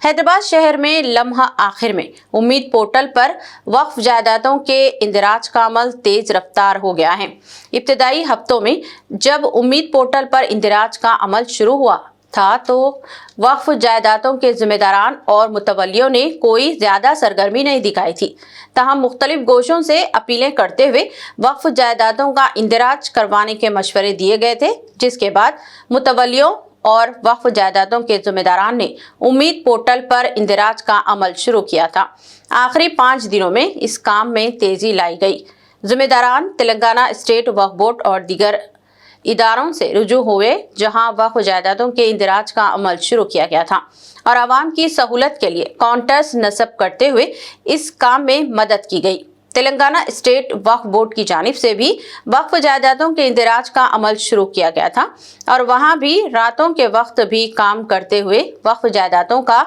حیدرآباد شہر میں لمحہ آخر میں امید پورٹل پر وقف جائیدادوں کے اندراج کا عمل تیز رفتار ہو گیا ہے۔ ابتدائی ہفتوں میں جب امید پورٹل پر اندراج کا عمل شروع ہوا تھا تو وقف جائیدادوں کے ذمہ داران اور متولیوں نے کوئی زیادہ سرگرمی نہیں دکھائی تھی، تاہم مختلف گوشوں سے اپیلیں کرتے ہوئے وقف جائیدادوں کا اندراج کروانے کے مشورے دیے گئے تھے، جس کے بعد متولیوں اور وقف جائیدادوں کے ذمہ داران نے امید پورٹل پر اندراج کا عمل شروع کیا تھا۔ آخری 5 دنوں میں اس کام میں تیزی لائی گئی۔ ذمہ داران تلنگانہ اسٹیٹ وقف بورڈ اور دیگر اداروں سے رجوع ہوئے، جہاں وقف جائیدادوں کے اندراج کا عمل شروع کیا گیا تھا اور عوام کی سہولت کے لیے کاؤنٹرز نصب کرتے ہوئے اس کام میں مدد کی گئی۔ تلنگانہ اسٹیٹ وقف بورڈ کی جانب سے بھی وقف جائیدادوں کے اندراج کا عمل شروع کیا گیا تھا اور وہاں بھی راتوں کے وقت بھی کام کرتے ہوئے وقف جائیدادوں کا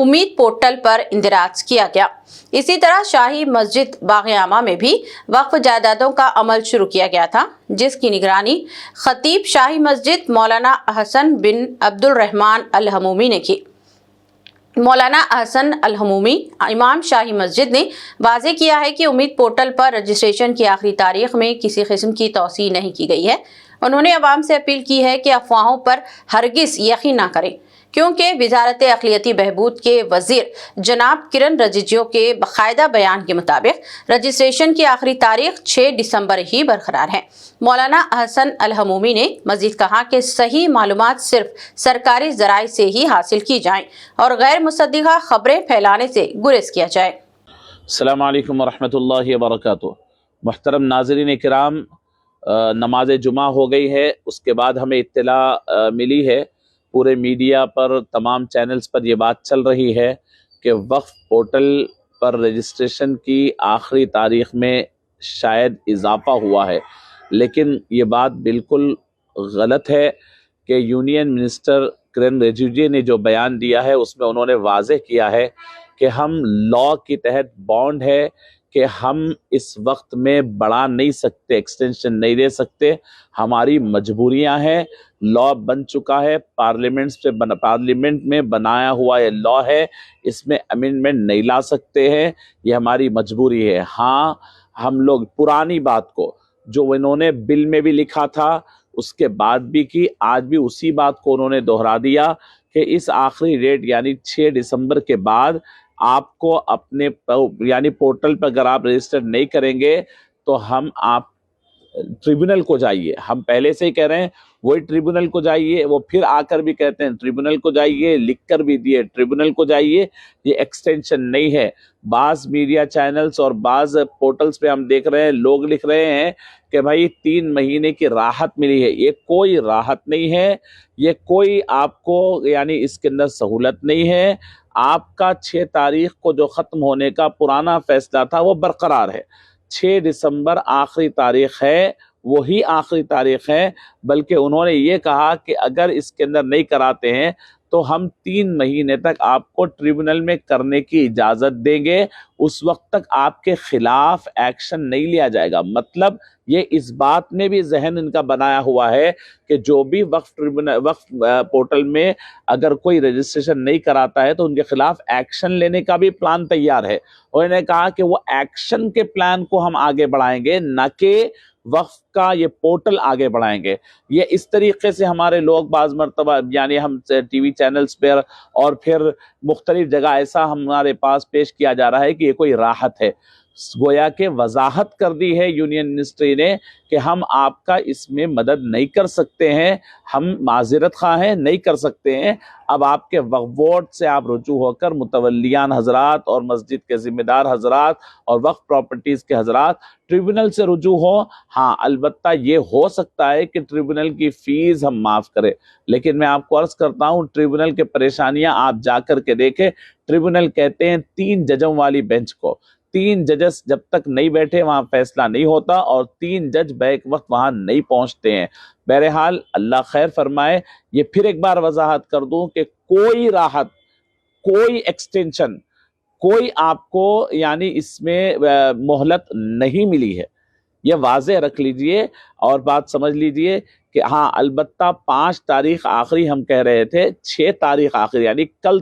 امید پورٹل پر اندراج کیا گیا۔ اسی طرح شاہی مسجد باغ عامہ میں بھی وقف جائیدادوں کا عمل شروع کیا گیا تھا، جس کی نگرانی خطیب شاہی مسجد مولانا احسن بن عبد الرحمن الہمومی نے کی۔ مولانا احسن الہمومی امام شاہی مسجد نے واضح کیا ہے کہ امید پورٹل پر رجسٹریشن کی آخری تاریخ میں کسی قسم کی توسیع نہیں کی گئی ہے۔ انہوں نے عوام سے اپیل کی ہے کہ افواہوں پر ہرگز یقین نہ کریں، کیونکہ وزارت اقلیتی بہبود کے وزیر جناب کرن رجیجو کے باقاعدہ بیان کے مطابق رجسٹریشن کی آخری تاریخ 6 دسمبر ہی برقرار ہے۔ مولانا احسن الہمومی نے مزید کہا کہ صحیح معلومات صرف سرکاری ذرائع سے ہی حاصل کی جائیں اور غیر مصدقہ خبریں پھیلانے سے گریز کیا جائے۔ السلام علیکم ورحمۃ اللہ وبرکاتہ۔ محترم ناظرین کرام، نماز جمعہ ہو گئی ہے، اس کے بعد ہمیں اطلاع ملی ہے، پورے میڈیا پر تمام چینلز پر یہ بات چل رہی ہے کہ وقف پورٹل پر رجسٹریشن کی آخری تاریخ میں شاید اضافہ ہوا ہے، لیکن یہ بات بالکل غلط ہے کہ یونین منسٹر کرن رجیجو نے جو بیان دیا ہے اس میں انہوں نے واضح کیا ہے کہ ہم لاء کے تحت بانڈ ہے کہ ہم اس وقت میں بڑھا نہیں سکتے، ایکسٹینشن نہیں دے سکتے، ہماری مجبوریاں ہیں، لاء بن چکا ہے، پارلیمنٹ میں بنایا ہوا یہ لاء ہے، اس میں امینڈمنٹ نہیں لا سکتے ہیں، یہ ہماری مجبوری ہے۔ ہاں، ہم لوگ پرانی بات کو جو انہوں نے بل میں بھی لکھا تھا اس کے بعد بھی کی، آج بھی اسی بات کو انہوں نے دہرا دیا کہ اس آخری ڈیٹ یعنی 6 دسمبر کے بعد آپ کو اپنے یعنی پورٹل پر اگر آپ رجسٹر نہیں کریں گے تو آپ ٹریبونل کو جائیے، ہم پہلے سے ہی کہہ رہے ہیں وہی ٹریبونل کو جائیے، وہ پھر آ کر بھی کہتے ہیں ٹریبونل کو جائیے، لکھ کر بھی دیے ٹریبونل کو جائیے، یہ ایکسٹینشن نہیں ہے۔ بعض میڈیا چینلز اور بعض پورٹلز پہ ہم دیکھ رہے ہیں لوگ لکھ رہے ہیں کہ بھائی 3 مہینے کی راحت ملی ہے، یہ کوئی راحت نہیں ہے، یہ کوئی آپ کو یعنی اس کے اندر سہولت نہیں ہے۔ آپ کا 6 تاریخ کو جو ختم ہونے کا پرانا فیصلہ تھا وہ برقرار ہے، 6 دسمبر آخری تاریخ ہے، وہی آخری تاریخ ہے، بلکہ انہوں نے یہ کہا کہ اگر اس کے اندر نہیں کراتے ہیں تو ہم 3 مہینے تک آپ کو ٹریبونل میں کرنے کی اجازت دیں گے، اس وقت تک آپ کے خلاف ایکشن نہیں لیا جائے گا۔ مطلب یہ اس بات میں بھی ذہن ان کا بنایا ہوا ہے کہ جو بھی وقف پورٹل میں اگر کوئی رجسٹریشن نہیں کراتا ہے تو ان کے خلاف ایکشن لینے کا بھی پلان تیار ہے، اور انہوں نے کہا کہ وہ ایکشن کے پلان کو ہم آگے بڑھائیں گے، نہ کہ وقف کا یہ پورٹل آگے بڑھائیں گے۔ یہ اس طریقے سے ہمارے لوگ بعض مرتبہ یعنی ہم ٹی وی چینلز پر اور پھر مختلف جگہ ایسا ہمارے پاس پیش کیا جا رہا ہے کہ یہ کوئی راحت ہے، گویا کہ وضاحت کر دی ہے یونین منسٹری نے کہ ہم آپ کا اس میں مدد نہیں کر سکتے ہیں، ہم معذرت خواہ ہیں، نہیں کر سکتے ہیں۔ اب آپ کے وقف بورڈ سے آپ رجوع ہو کر متولیان حضرات اور مسجد کے ذمہ دار حضرات اور وقف پراپرٹیز کے حضرات ٹریبونل سے رجوع ہو۔ ہاں، البتہ یہ ہو سکتا ہے کہ ٹریبونل کی فیس ہم معاف کریں، لیکن میں آپ کو عرض کرتا ہوں ٹریبونل کے پریشانیاں آپ جا کر کے دیکھیں۔ ٹریبونل کہتے ہیں 3 ججوں والی بینچ کو، 3 ججز جب تک نہیں بیٹھے وہاں فیصلہ نہیں ہوتا، اور 3 جج بیک وقت وہاں نہیں پہنچتے ہیں۔ بہرحال اللہ خیر فرمائے۔ یہ پھر ایک بار وضاحت کر دوں کہ کوئی راحت، کوئی ایکسٹینشن، کوئی آپ کو یعنی اس میں مہلت نہیں ملی ہے، یہ واضح رکھ لیجئے اور بات سمجھ لیجئے کہ ہاں البتہ 5 تاریخ آخری ہم کہہ رہے تھے، 6 تاریخ آخری یعنی کل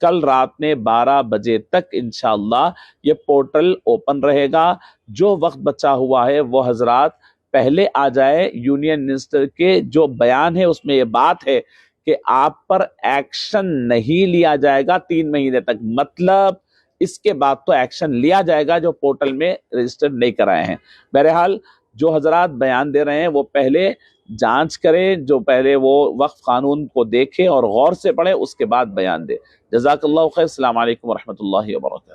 کل رات میں 12 بجے تک انشاءاللہ یہ پورٹل اوپن رہے گا. جو وقت بچا ہوا ہے وہ حضرات پہلے آ جائے. یونین منسٹر کے جو بیان ہے اس میں یہ بات ہے کہ آپ پر ایکشن نہیں لیا جائے گا 3 مہینے تک. مطلب اس کے بعد تو ایکشن لیا جائے گا جو پورٹل میں رجسٹر نہیں کرائے ہیں. بہرحال جو حضرات بیان دے رہے ہیں وہ پہلے جانچ کریں, جو پہلے وہ وقف قانون کو دیکھیں اور غور سے پڑھیں, اس کے بعد بیان دیں. جزاک اللہ خیر. السلام علیکم ورحمۃ اللہ وبرکاتہ.